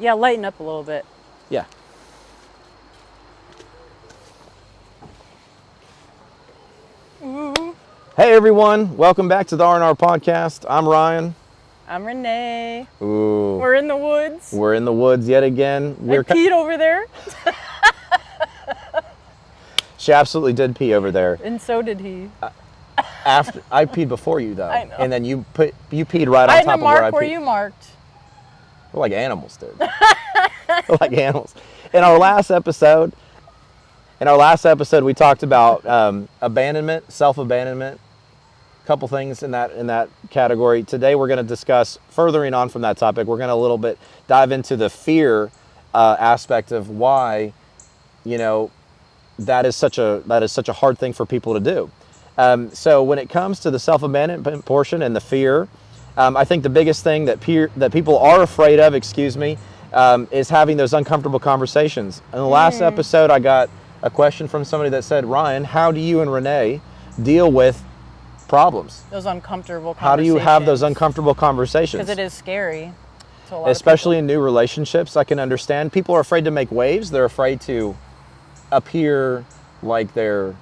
Yeah, lighten up a little bit. Yeah. Ooh. Hey everyone, welcome back to the R&R podcast. I'm Ryan. I'm Renee. Ooh. We're in the woods. We're in the woods yet again. I peed over there. She absolutely did pee over there. And so did he. After I peed before you though. I know. And then you peed right on I top had of where I to peed. mark where you marked. We're like animals, dude. We're like animals. In our last episode, we talked about abandonment, self-abandonment, a couple things in that category. Today we're going to discuss, furthering on from that topic, we're going to a little bit dive into the fear aspect of why, that is such a hard thing for people to do. So when it comes to the self-abandonment portion and the fear, I think the biggest thing that people are afraid of, is having those uncomfortable conversations. In the last episode, I got a question from somebody that said, Ryan, how do you and Renee deal with problems? Those uncomfortable conversations. How do you have those uncomfortable conversations? Because it is scary to a lot Especially of in new relationships. I can understand. People are afraid to make waves. They're afraid to appear like they're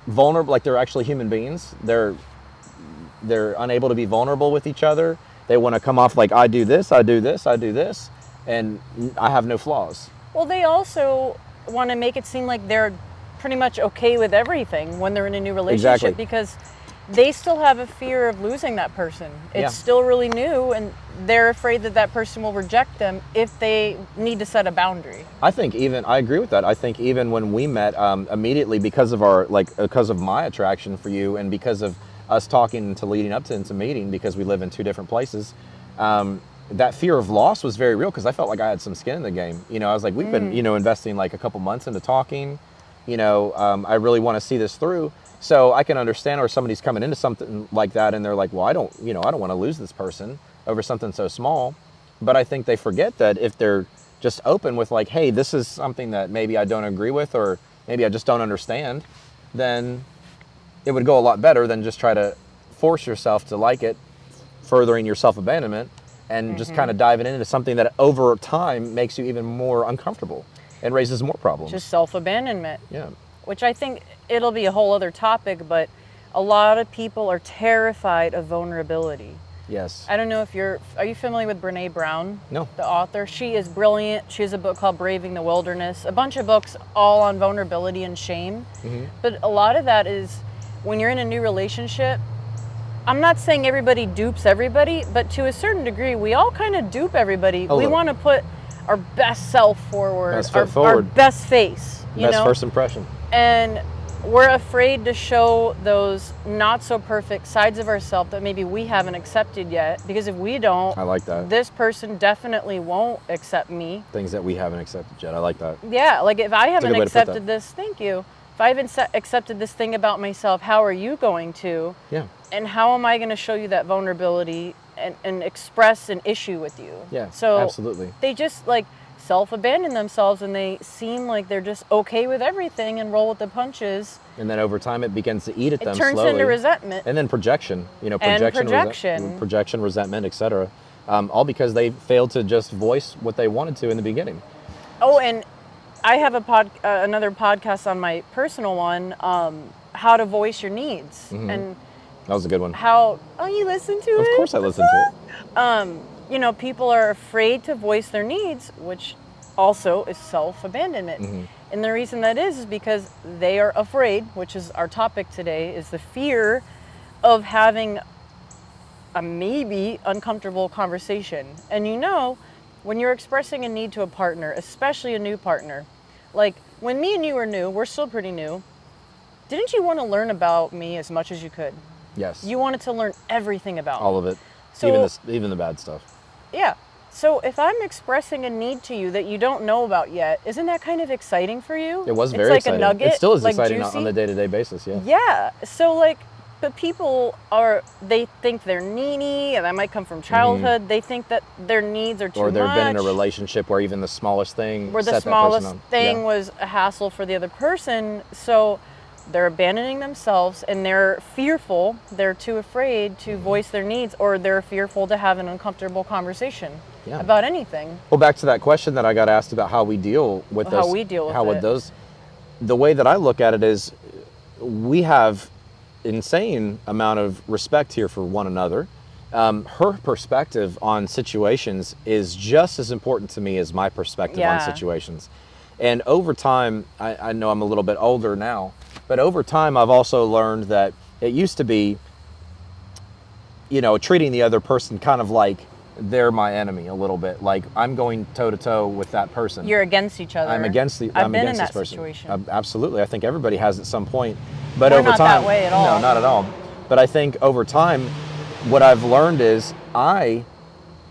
vulnerable, like they're actually human beings. They're unable to be vulnerable with each other. They want to come off like, I do this, and I have no flaws. Well, they also want to make it seem like they're pretty much okay with everything when they're in a new relationship. Exactly. Because they still have a fear of losing that person. It's still really new, and they're afraid that person will reject them if they need to set a boundary. I agree with that. I think even when we met, immediately because of my attraction for you and because of us talking to leading up to into meeting, because we live in two different places, that fear of loss was very real because I felt like I had some skin in the game. I was like, we've been, investing like a couple months into talking. I really want to see this through. So I can understand where somebody's coming into something like that and they're like, well, I don't want to lose this person over something so small. But I think they forget that if they're just open with like, hey, this is something that maybe I don't agree with or maybe I just don't understand, then it would go a lot better than just try to force yourself to like it, furthering your self-abandonment and just kind of diving into something that over time makes you even more uncomfortable and raises more problems. Just self-abandonment. Yeah. Which I think it'll be a whole other topic, but a lot of people are terrified of vulnerability. Yes. I don't know if are you familiar with Brene Brown? No. The author? She is brilliant. She has a book called Braving the Wilderness, a bunch of books all on vulnerability and shame. Mm-hmm. But a lot of that is when you're in a new relationship, I'm not saying everybody dupes everybody, but to a certain degree, we all kind of dupe everybody. We want to put our best self forward, our best face, best first impression. And we're afraid to show those not so perfect sides of ourselves that maybe we haven't accepted yet. Because if we don't, I like that. This person definitely won't accept me. Things that we haven't accepted yet. I like that. Yeah, like if I haven't accepted this, thank you. If I haven't accepted this thing about myself, how are you going to? Yeah. And how am I going to show you that vulnerability and express an issue with you? Yeah, so absolutely. They just like self-abandon themselves and they seem like they're just okay with everything and roll with the punches. And then over time it begins to eat at them slowly. It turns into resentment. And then projection. Projection, resentment, etc. All because they failed to just voice what they wanted to in the beginning. Oh, and I have another podcast on my personal one, how to voice your needs. Mm-hmm. And that was a good one. You listened to it? Of course I listened to it. People are afraid to voice their needs, which also is self-abandonment. Mm-hmm. And the reason that is because they are afraid, which is our topic today, is the fear of having a maybe uncomfortable conversation. And when you're expressing a need to a partner, especially a new partner, like when me and you were new, we're still pretty new, didn't you want to learn about me as much as you could? Yes. You wanted to learn everything about all of it, so, even the bad stuff. Yeah. So if I'm expressing a need to you that you don't know about yet, isn't that kind of exciting for you? It was very exciting. It's like a nugget. It still is like exciting juicy. On the day-to-day basis, yeah. Yeah. So but people they think they're needy, and that might come from childhood. Mm-hmm. They think that their needs are too much. Or they've been in a relationship where even the smallest thing was a hassle for the other person. So they're abandoning themselves and they're fearful. They're too afraid to voice their needs, or they're fearful to have an uncomfortable conversation. about anything. Well, back to that question that I got asked about how we deal with How we deal with those. The way that I look at it is, we have insane amount of respect here for one another. Her perspective on situations is just as important to me as my perspective on situations. And over time, I know I'm a little bit older now, but over time I've also learned that it used to be, treating the other person kind of like they're my enemy a little bit. Like, I'm going toe to toe with that person. You're against each other. I'm against I've been against in that this person. situation. Absolutely. I think everybody has at some point. But We're over not time, that way at all. No, not at all. But I think over time, what I've learned is I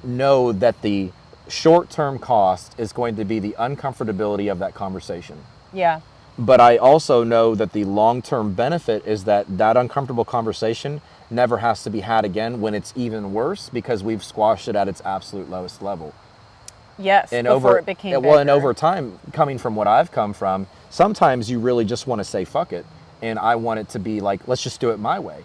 know that the short-term cost is going to be the uncomfortability of that conversation. Yeah. But I also know that the long-term benefit is that uncomfortable conversation never has to be had again when it's even worse, because we've squashed it at its absolute lowest level. Yes, and before it became bigger. Well, and over time, coming from what I've come from, sometimes you really just want to say, fuck it. And I want it to be like, let's just do it my way.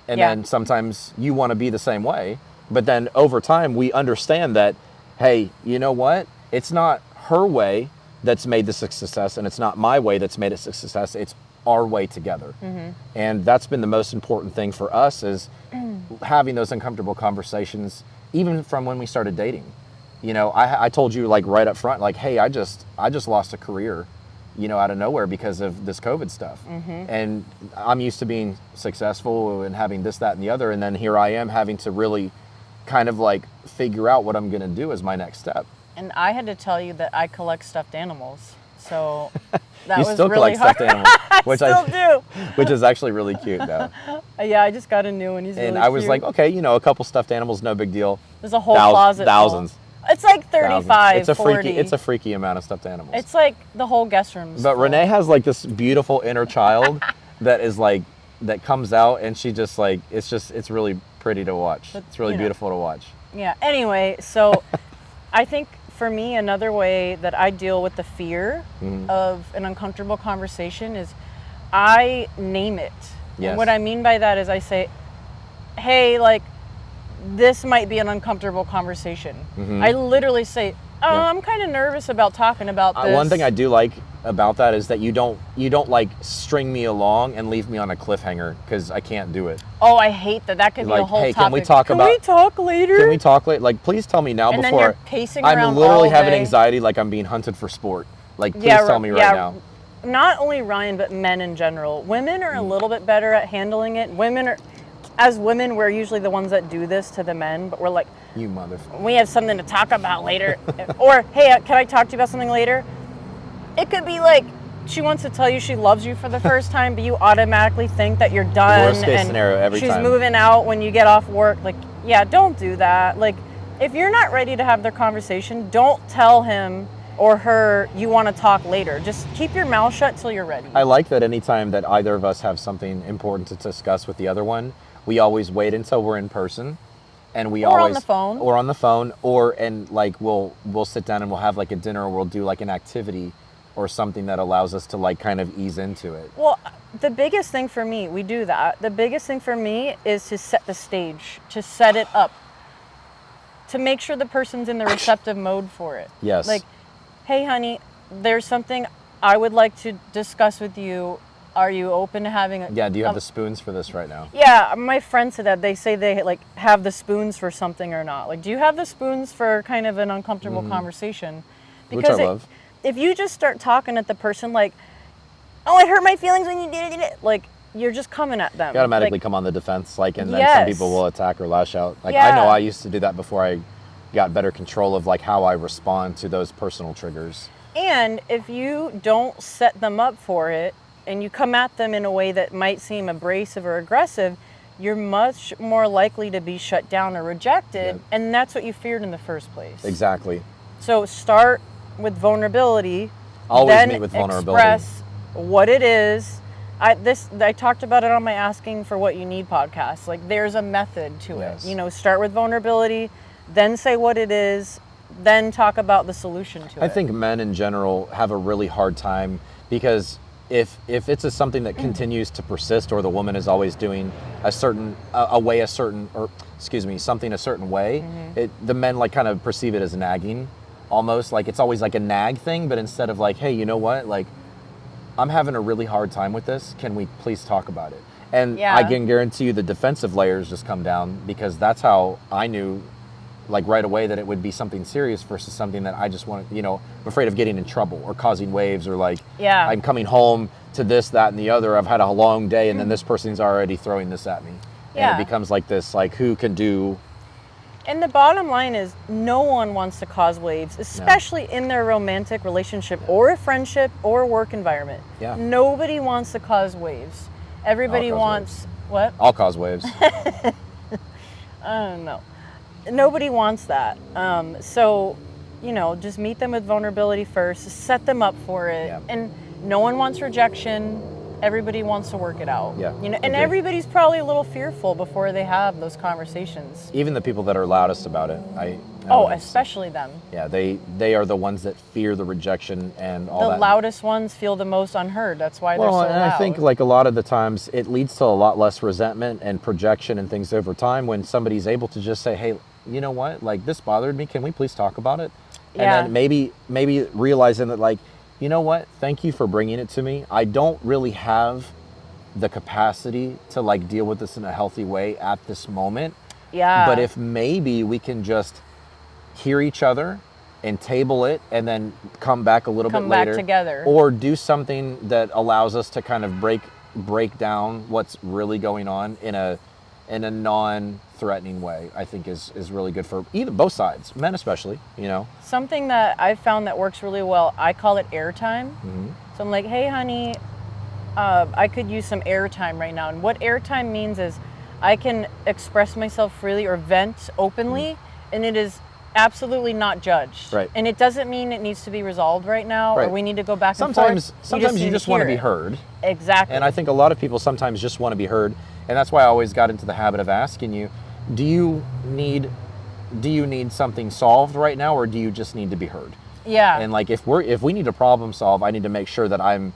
And then sometimes you want to be the same way. But then over time, we understand that, hey, you know what? It's not her way that's made this a success, and it's not my way that's made it a success. It's our way together. And that's been the most important thing for us, is having those uncomfortable conversations, even from when we started dating. I told you, like, right up front, like, hey, I just lost a career, out of nowhere because of this COVID stuff. And I'm used to being successful and having this, that, and the other. And then here I am having to really kind of like figure out what I'm going to do as my next step. And I had to tell you that I collect stuffed animals. So that you was still really collect hard. stuffed animals, which I still do. Which is actually really cute, though. Yeah, I just got a new one. He's really And I was cute. like, okay, a couple stuffed animals, no big deal. There's a whole closet thousands. full. It's like 35, It's 40. It's a freaky amount of stuffed animals. It's like the whole guest room. But full. Renee has like this beautiful inner child that is like, that comes out, and she just like, it's really pretty to watch. But, it's really beautiful to watch. Yeah. Anyway, so I think for me, another way that I deal with the fear of an uncomfortable conversation is I name it. Yes. And what I mean by that is I say, hey, like, this might be an uncomfortable conversation. I literally say, I'm kind of nervous about talking about this. One thing I do like about that is that you don't like string me along and leave me on a cliffhanger, because I can't do it. Oh, I hate that. That could be a whole hey, topic. Can we talk later? Can we talk later? Like, please tell me now, and before then you're pacing around I'm literally all having day. Anxiety, like I'm being hunted for sport. Like, please tell me right now. Not only Ryan, but men in general. Women are a little bit better at handling it. As women, we're usually the ones that do this to the men, but we're like, you motherfucker. We have something to talk about later. Or, hey, can I talk to you about something later? It could be like, she wants to tell you she loves you for the first time, but you automatically think that you're done. Worst case scenario every time. She's moving out when you get off work. Like, yeah, don't do that. Like, if you're not ready to have their conversation, don't tell him or her you want to talk later. Just keep your mouth shut till you're ready. I like that anytime that either of us have something important to discuss with the other one, we always wait until we're in person, and we always on the phone. Or on the phone, and like we'll sit down and we'll have like a dinner, or we'll do like an activity or something that allows us to like kind of ease into it. Well, the biggest thing for me, we do that. The biggest thing for me is to set the stage, to set it up, to make sure the person's in the receptive mode for it. Yes. Like, hey, honey, there's something I would like to discuss with you. Are you open to having a... Yeah, do you have the spoons for this right now? Yeah, my friend said that. They say they like have the spoons for something or not. Like, do you have the spoons for kind of an uncomfortable conversation? Because which I love. If you just start talking at the person like, oh, it hurt my feelings when you did it, like, you're just coming at them. You automatically come on the defense, like, and then some people will attack or lash out. Like, I know I used to do that before I got better control of like how I respond to those personal triggers. And if you don't set them up for it, and you come at them in a way that might seem abrasive or aggressive, you're much more likely to be shut down or rejected, and that's what you feared in the first place. Exactly. So start with vulnerability. Always then meet with vulnerability. Express what it is. I talked about it on my Asking for What You Need podcast. Like, there's a method to it. Start with vulnerability, then say what it is, then talk about the solution to it. I think men in general have a really hard time because if it's something that continues to persist, or the woman is always doing something a certain way, the men like kind of perceive it as nagging, almost like it's always like a nag thing. But instead of like, hey, you know what, like I'm having a really hard time with this, can we please talk about it? And I can guarantee you the defensive layers just come down, because that's how I knew like right away that it would be something serious versus something that I just want to, I'm afraid of getting in trouble or causing waves, or like I'm coming home to this, that, and the other. I've had a long day, and then this person's already throwing this at me. And it becomes like this, like who can do. And the bottom line is no one wants to cause waves, especially in their romantic relationship or a friendship or work environment. Yeah. Nobody wants to cause waves. Everybody wants what? I'll cause waves. I don't know. Nobody wants that. So, just meet them with vulnerability first, set them up for it. Yeah. And no one wants rejection. Everybody wants to work it out. Yeah. And everybody's probably a little fearful before they have those conversations. Even the people that are loudest about it. Especially them. Yeah, they are the ones that fear the rejection and all that. The loudest ones feel the most unheard. That's why they're so loud. And I think like a lot of the times it leads to a lot less resentment and projection and things over time when somebody's able to just say, hey, you know what, like this bothered me, can we please talk about it? And then maybe realizing that, like, you know what, thank you for bringing it to me. I don't really have the capacity to like deal with this in a healthy way at this moment. Yeah. But if maybe we can just hear each other and table it, and then come back a little bit later. Come back together. Or do something that allows us to kind of break down what's really going on in a non-threatening way, I think is really good for both sides, men especially, Something that I've found that works really well, I call it airtime. Mm-hmm. So I'm like, hey, honey, I could use some airtime right now. And what airtime means is I can express myself freely or vent openly, and it is absolutely not judged. Right. And it doesn't mean it needs to be resolved right now, or we need to go back and forth. Sometimes you just want to be heard. Exactly. And I think a lot of people sometimes just want to be heard. And that's why I always got into the habit of asking you, do you need something solved right now, or do you just need to be heard? Yeah. And like if we need to problem solve, I need to make sure that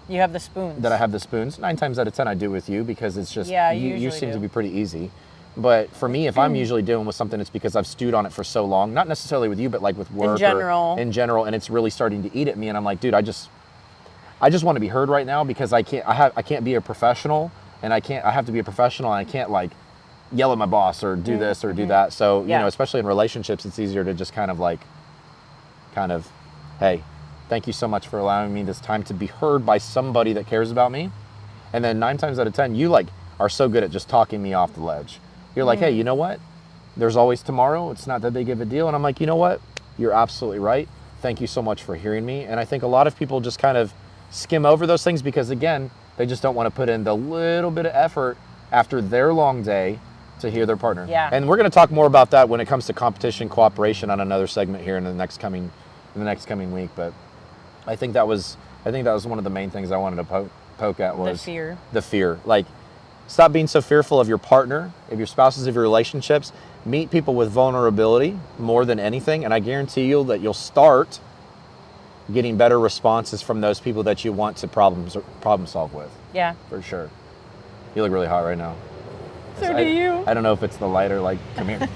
you have the spoons. That I have the spoons. 9 times out of 10 I do with you, because it's just you seem to be pretty easy. But for me, if I'm usually dealing with something, it's because I've stewed on it for so long, not necessarily with you, but like with work in general, and it's really starting to eat at me, and I'm like, dude, I just want to be heard right now, because I can't be a professional, and I have to be a professional, and I can't like yell at my boss or do this or do that. So, especially in relationships, it's easier to just kind of, hey, thank you so much for allowing me this time to be heard by somebody that cares about me. And then 9 times out of 10, you like are so good at just talking me off the ledge. You're like, hey, you know what? There's always tomorrow. It's not that big of a deal. And I'm like, you know what? You're absolutely right. Thank you so much for hearing me. And I think a lot of people just kind of skim over those things because, again, they just don't want to put in the little bit of effort after their long day to hear their partner. Yeah. And we're going to talk more about that when it comes to competition, cooperation on another segment here in the next coming week. But I think that was one of the main things I wanted to poke at was the fear. Like, stop being so fearful of your partner, of your spouses, of your relationships. Meet people with vulnerability more than anything, and I guarantee you that you'll start getting better responses from those people that you want to problem solve with. Yeah. For sure. You look really hot right now. So do you. I don't know if it's the light or like, come here.